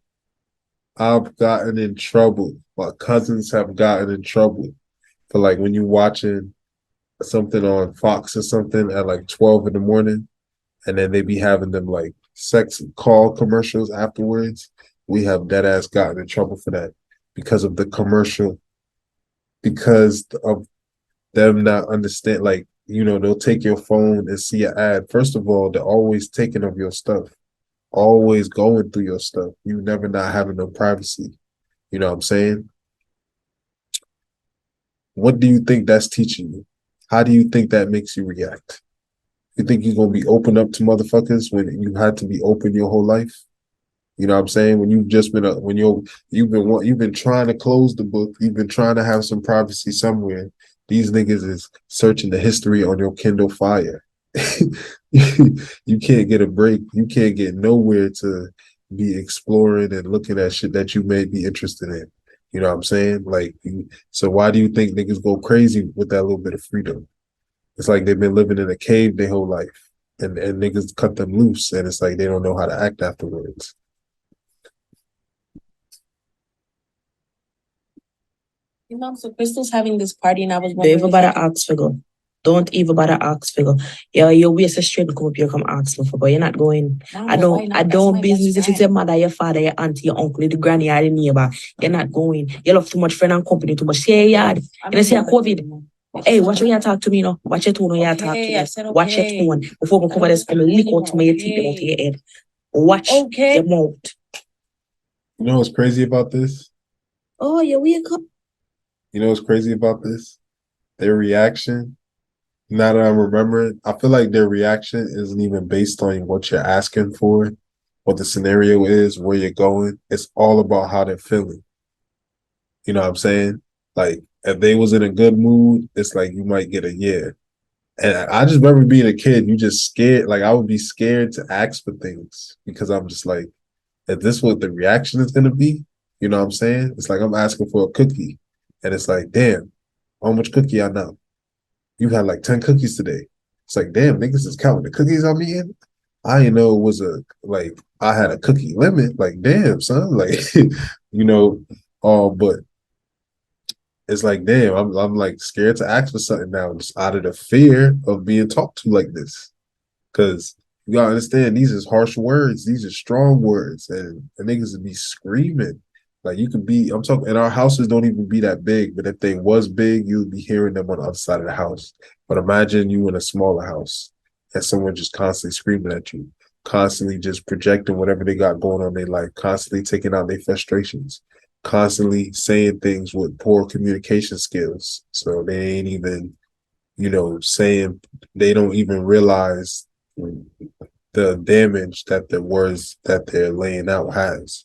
I've gotten in trouble. My cousins have gotten in trouble for like when you're watching something on Fox or something at like 12 in the morning, and then they be having them like sex call commercials afterwards. We have dead ass gotten in trouble for that because of the commercial, because of them not understand. Like, they'll take your phone and see an ad. First of all, they're always taking of your stuff, always going through your stuff. You never not having no privacy. You know what I'm saying? What do you think that's teaching you? How do you think that makes you react? You think you're gonna be open up to motherfuckers when you had to be open your whole life? You know what I'm saying? When you've just been you've been trying to close the book, you've been trying to have some privacy somewhere. These niggas is searching the history on your Kindle Fire. You can't get a break. You can't get nowhere to be exploring and looking at shit that you may be interested in. You know what I'm saying? So why do you think niggas go crazy with that little bit of freedom? It's like they've been living in a cave their whole life, and niggas cut them loose, and it's like they don't know how to act afterwards. So Crystal's having this party, and I was wondering. Don't even bother ask for go. Don't even bother ask for go. Yeah, you waste a straight come up here, come ask me for go. You're not going. No, I don't business if it's your mother, your father, your auntie, your uncle, the granny, or the neighbor. You're not going. You love too much friend and company, too much. Say yard. You say COVID. Hey, watch when you talk to me, no. Watch your tone when you talk to me. Watch your tone. Before we cover this, I'm lick out to my teeth out of your head. Watch your mouth. You know what's crazy about this? Oh, you wake up. You know what's crazy about this? Their reaction, now that I'm remembering, I feel like their reaction isn't even based on what you're asking for, what the scenario is, where you're going. It's all about how they're feeling. You know what I'm saying? Like, if they was in a good mood, it's like you might get a yeah. And I just remember being a kid, you just scared. Like, I would be scared to ask for things because I'm just like, is this what the reaction is going to be? You know what I'm saying? It's like I'm asking for a cookie. And it's like, damn, how much cookie I know? You had like 10 cookies today. It's like, damn, niggas is counting the cookies I'm eating. I didn't know it was I had a cookie limit. Like, damn, son. Like, but it's like, damn, I'm like scared to ask for something now, just out of the fear of being talked to like this. Cause you gotta understand, these is harsh words, these are strong words, and the niggas would be screaming. Like, you could be, I'm talking, and our houses don't even be that big, but if they was big, you would be hearing them on the other side of the house. But imagine you in a smaller house and someone just constantly screaming at you, constantly just projecting whatever they got going on in their life, constantly taking out their frustrations, constantly saying things with poor communication skills. So they ain't even, saying, they don't even realize the damage that the words that they're laying out has.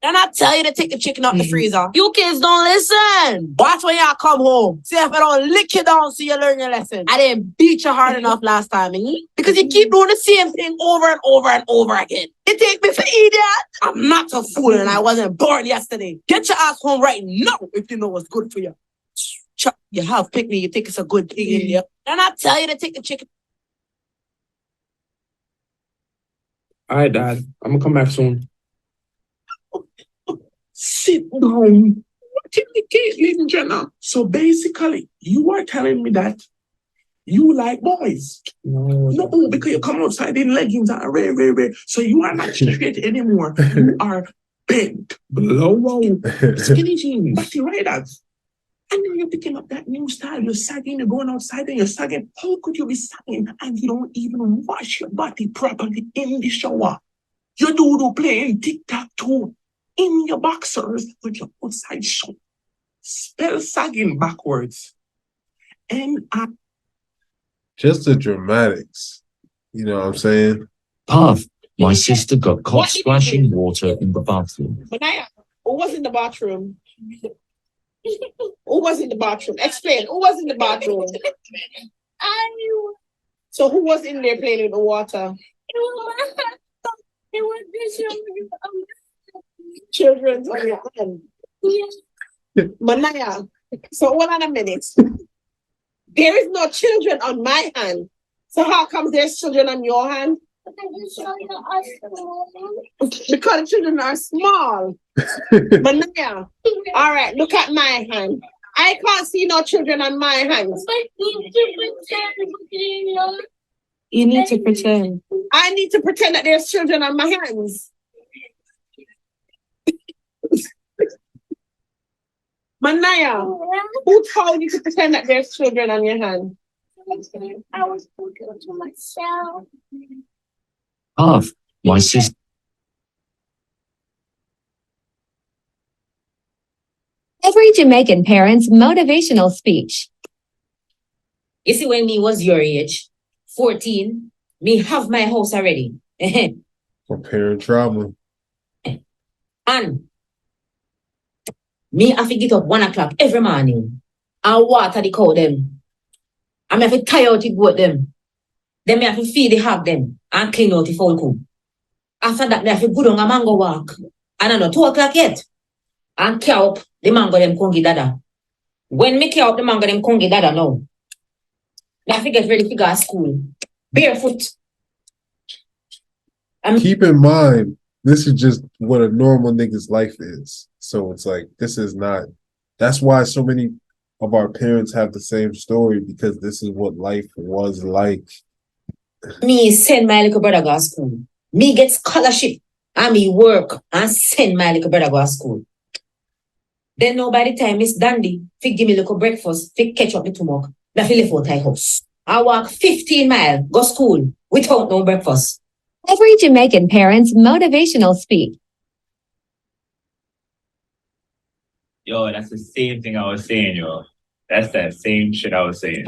And I tell you to take the chicken out the freezer. You kids don't listen. Watch when y'all come home. See if I don't lick you down so you learn your lesson. I didn't beat you hard enough last time, eh? Because you keep doing the same thing over and over and over again. You take me for idiot? I'm not a fool and I wasn't born yesterday. Get your ass home right now if you know what's good for you. You have picked me, you think it's a good thing in there. And I tell you to take the chicken. All right, Dad. I'm gonna come back soon. Sit down. What indicating, Jenna? So basically, you are telling me that you like boys. No, because you come outside in leggings that are very, very, very. So you are not straight anymore. You are bent, blow out, skinny jeans, batty riders. And then you're picking up that new style. You're sagging, you're going outside and you're sagging. How could you be sagging and you don't even wash your body properly in the shower? You do playing tic-tac-toe in your boxers with your outside shoe. Spell sagging backwards. Just the dramatics. You know what I'm saying? Puff, my sister got caught splashing water in the bathroom. But who was in the bathroom? Who was in the bathroom? Explain. Who was in the bathroom? So who was in there playing with the water? It was the children on your hand. Manaya. So hold on a minute. There is no children on my hand. So how come there's children on your hand? Because the children are small. Manaya. All right, look at my hand. I can't see no children on my hands. You need to pretend. I need to pretend that there's children on my hands. Manaya, who told you to pretend that there's children on your hand? I was talking to myself. Puff, my sister. Every Jamaican parent's motivational speech. You see, when me was your age, 14, me have my house already. For parent trauma. And me have to get up 1 o'clock every morning and water the cow them. And me have to tie out the goat them. Then me have to feed the hog them and clean out the fowl coop. After that, me have to go down a mango walk. And I know 2 o'clock yet. And carry up the mango them kongi dada. When me carry up the mango them kongi dada now, me have to get ready to go to school. Barefoot. Keep in mind, this is just what a normal nigga's life is. So it's like, this is not, that's why so many of our parents have the same story, because this is what life was like. Me send my little brother go to school. Me get scholarship and me work and send my little brother go to school. Then now by the time Miss Dandy fi give me little breakfast, fi catch up me tomorrow, me fi live out my house. I walk 15 miles, go school without no breakfast. Every Jamaican parent's motivational speech. Yo, that's the same thing I was saying, yo. That's that same shit I was saying.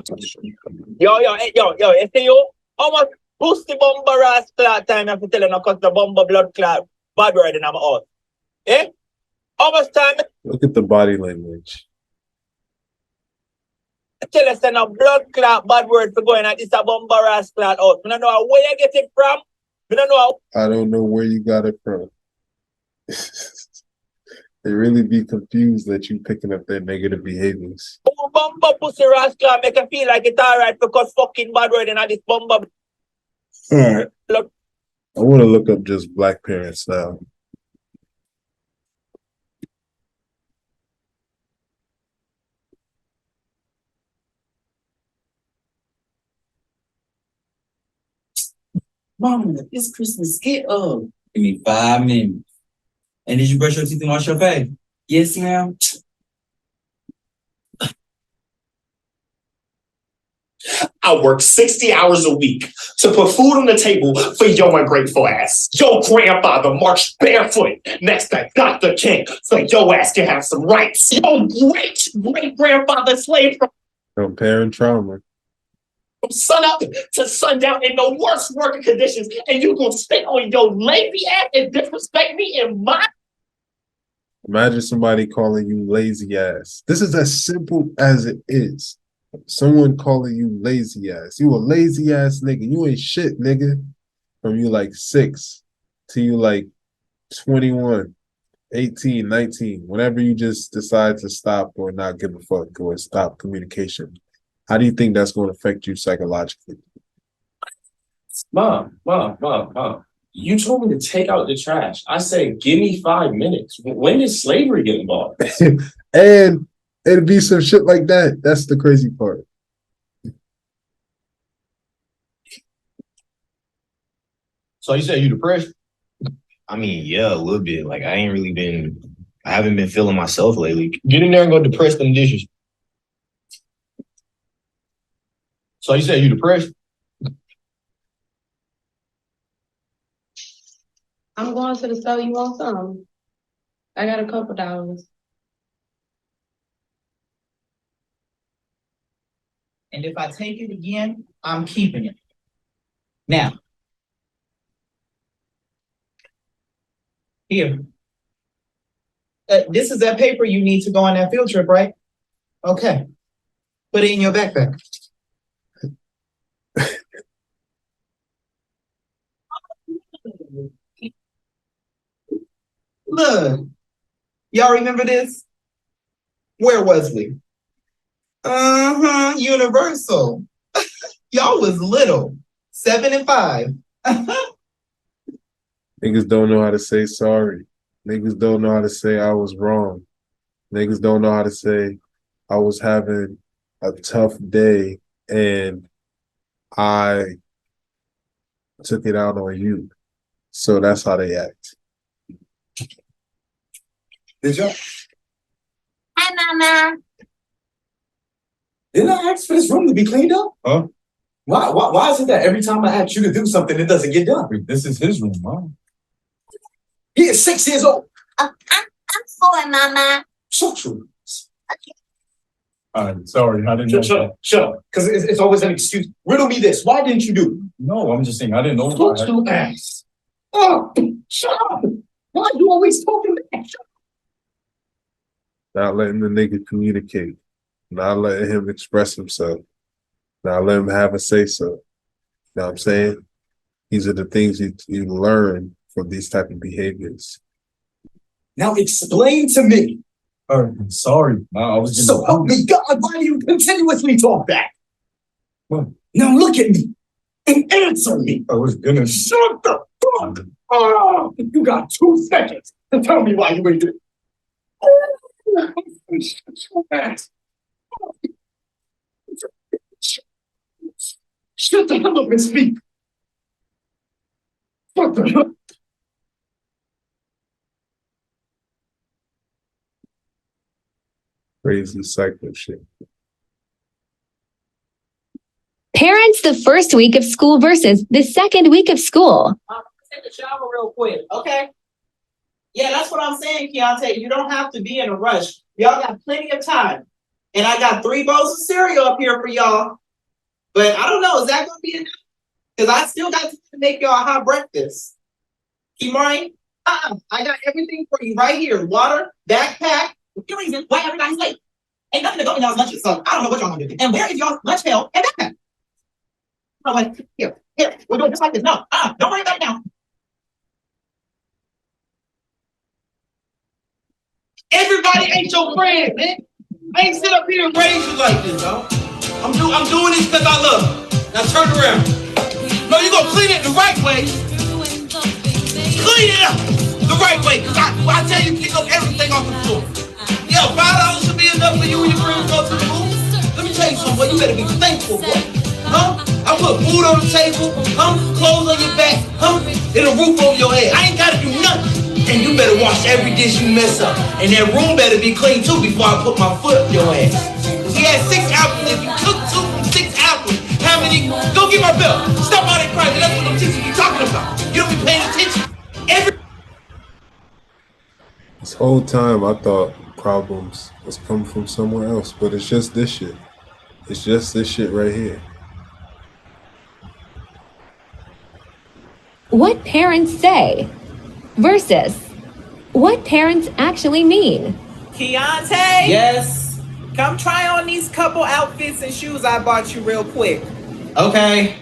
Yo, you see you? How much pussy bomber ass clot time you have to tell you no cause the bomber blood clot bad word in my house? Eh? How much time Look at the body language. tell us no blood clot bad word for going at this a bomber ass clot out? I don't know where you get it from. I don't know. I don't know where you got it from. They really be confused that you picking up their negative behaviors. Oh, bomber pussy rascal make you feel like it's alright because fucking bad word in this bomber. All right. Look. I want to look up just black parents now. Mom, it's Christmas. Get up. Give me 5 minutes. And did you brush your teeth and wash your face? Yes, ma'am. I work 60 hours a week to put food on the table for your ungrateful ass. Your grandfather marched barefoot next to Dr. King so your ass can have some rights. Your great-great-grandfather slaved From parent trauma. from sun up to sundown in the worst working conditions, and you gonna spit on your lazy ass and disrespect me in my Imagine somebody calling you lazy ass. This is as simple as it is. Someone calling you lazy ass. You a lazy ass nigga. You ain't shit, nigga. From you like 6 to you like 21, 18, 19. Whenever you just decide to stop or not give a fuck or stop communication. How do you think that's going to affect you psychologically? Mom. You told me to take out the trash. I said, give me 5 minutes. When did slavery get involved? And it'd be some shit like that. That's the crazy part. So you said you depressed? I mean, yeah, a little bit. Like I haven't been feeling myself lately. Get in there and go depress them dishes. So you said you depressed? I'm going to the store. You want some? I got a couple dollars. And if I take it again, I'm keeping it. Now. Here. This is that paper you need to go on that field trip, right? Okay. Put it in your backpack. Look, y'all remember this? Where was we? Universal. Y'all was little, 7 and 5. Niggas don't know how to say sorry. Niggas don't know how to say I was wrong. Niggas don't know how to say I was having a tough day and I took it out on you. So that's how they act. Did y'all? Hi, Mama. Didn't I ask for this room to be cleaned up? Huh? Why is it that every time I ask you to do something, it doesn't get done? This is his room, Mom. He is 6 years old. I'm 4, Mama. So true. All right, sorry, I didn't know. Shut up. Because it's always an excuse. Riddle me this. Why didn't you do it? No, I'm just saying I didn't know. Talk to ass. Oh, shut up. Why are you always talking back? Not letting the nigga communicate. Not letting him express himself. Not letting him have a say-so. You know what I'm saying? These are the things you learn from these type of behaviors. Now explain to me. All right, I'm sorry. No, I was just. So help me God, why do you continuously talk back? What? Now look at me and answer me. I was gonna. Shut the fuck up. You got 2 seconds to tell me why you ain't doing it. Shut the hell up and speak. What the hell? Crazy psycho shit. Parents the first week of school versus the second week of school. Take a shower real quick, okay? Yeah, that's what I'm saying, Keontae. You don't have to be in a rush. Y'all got plenty of time. And I got 3 bowls of cereal up here for y'all. But I don't know, is that gonna be enough? Because I still got to make y'all a hot breakfast. Kimari, I got everything for you right here. Water, backpack. The reason why everybody's late. Ain't nothing to go in y'all's lunches, so I don't know what y'all gonna do. And where is y'all's lunch pail and backpack? You know what? Here, we're doing just like this. No, don't worry about it now. Everybody ain't your friend, man. I ain't sit up here and raise you like this, dog. I'm doing this because I love you. Now turn around. No, you gonna clean it the right way. Clean it up the right way, because I tell you, pick up everything off the floor. Yeah, $5 should be enough for you and your friends to go to the movies. Let me tell you something, boy. You better be thankful, boy. Huh? I put food on the table, clothes on your back, and a roof over your head. I ain't gotta do nothing. And you better wash every dish you mess up. And that room better be clean too before I put my foot up your ass. We had 6 apples. If you took 2 from 6 apples, how many? Go get my belt. Stop all that crying. That's what I'm teaching you talking about. You don't be paying attention. This whole time I thought problems was coming from somewhere else, but it's just this shit. It's just this shit right here. What parents say versus what parents actually mean. Keontae, Yes. come try on these couple outfits and shoes I bought you real quick. Okay.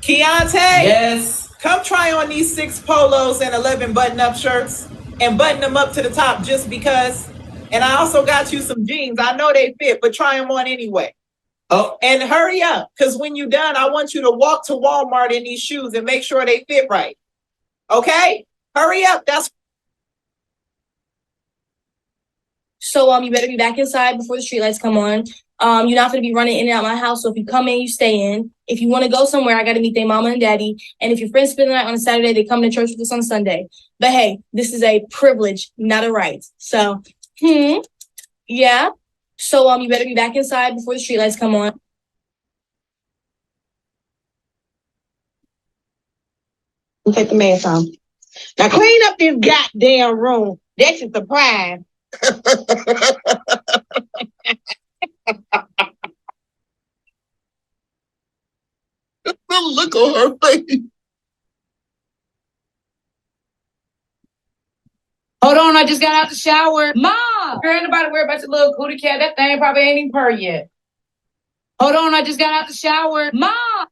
Keontae, Yes. come try on these 6 polos and 11 button-up shirts and button them up to the top just because. And I also got you some jeans. I know they fit, but try them on anyway. Oh. And hurry up, because when you're done, I want you to walk to Walmart in these shoes and make sure they fit right. Okay? Hurry up. That's So you better be back inside before the streetlights come on. You're not gonna be running in and out my house. So if you come in, you stay in. If you want to go somewhere, I gotta meet their mama and daddy. And if your friends spend the night on a Saturday, they come to church with us on Sunday. But hey, this is a privilege, not a right. So, yeah. So you better be back inside before the streetlights come on. Take the mask off. Now clean up this goddamn room. That's a surprise. Look on her face. Hold on, I just got out the shower. Mom! Girl, ain't nobody worry about your little cootie cat. That thing probably ain't even purr yet. Hold on, I just got out the shower. Mom!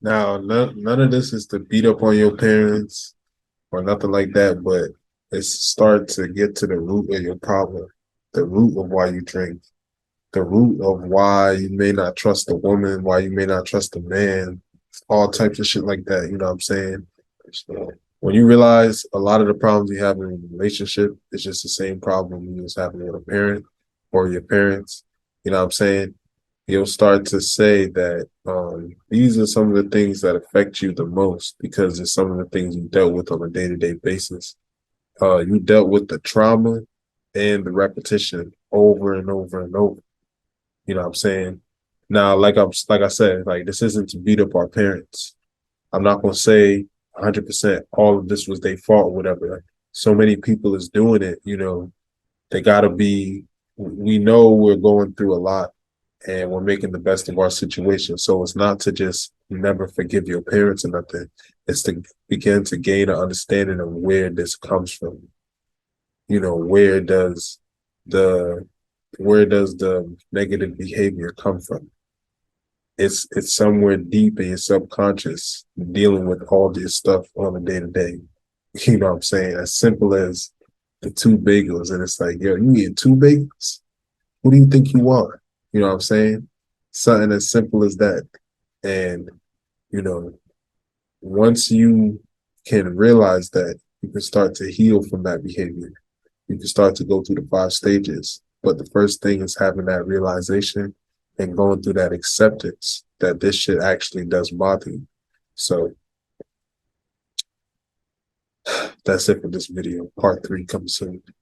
Now, none of this is to beat up on your parents or nothing like that, but it's start to get to the root of your problem, the root of why you drink, the root of why you may not trust a woman, why you may not trust a man, all types of shit like that. You know what I'm saying? So when you realize a lot of the problems you have in a relationship is just the same problem you was having with a parent or your parents, you know what I'm saying? You'll start to say that these are some of the things that affect you the most because it's some of the things you dealt with on a day-to-day basis. You dealt with the trauma and the repetition over and over and over. You know what I'm saying? Now, like I said, like this isn't to beat up our parents. I'm not gonna say 100% all of this was their fault or whatever. So many people is doing it, you know. They gotta be. We know we're going through a lot, and we're making the best of our situation. So it's not to just never forgive your parents or nothing. It's to begin to gain an understanding of where this comes from. You know, where does the negative behavior come from? It's somewhere deep in your subconscious dealing with all this stuff on a day-to-day. You know what I'm saying? As simple as the 2 bagels, and it's like, yo, you eating 2 bagels? Who do you think you are? You know what I'm saying? Something as simple as that. And, you know, once you can realize that, you can start to heal from that behavior. You can start to go through the 5 stages. But the first thing is having that realization and going through that acceptance that this shit actually does bother you. So that's it for this video. Part 3 comes soon.